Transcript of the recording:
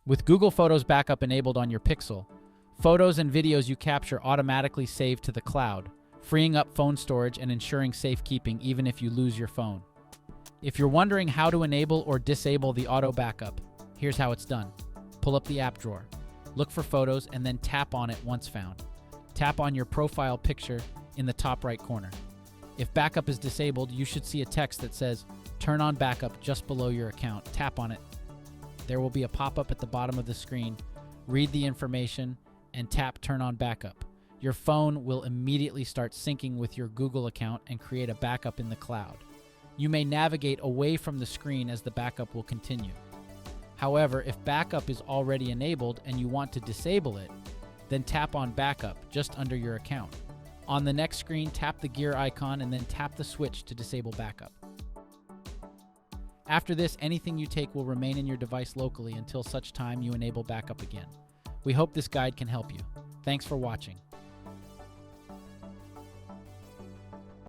With Google Photos backup enabled on your Pixel, photos and videos you capture automatically save to the cloud, freeing up phone storage and ensuring safekeeping even if you lose your phone. If you're wondering how to enable or disable the auto backup, here's how it's done. Pull up the app drawer, look for photos, and then tap on it once found. Tap on your profile picture in the top right corner. If backup is disabled, you should see a text that says, "Turn on backup" just below your account. Tap on it. There will be a pop-up at the bottom of the screen. Read the information and tap Turn on Backup. Your phone will immediately start syncing with your Google account and create a backup in the cloud. You may navigate away from the screen as the backup will continue. However, if backup is already enabled and you want to disable it, then tap on Backup just under your account. On the next screen, tap the gear icon and then tap the switch to disable backup. After this, anything you take will remain in your device locally until such time you enable backup again. We hope this guide can help you. Thanks for watching.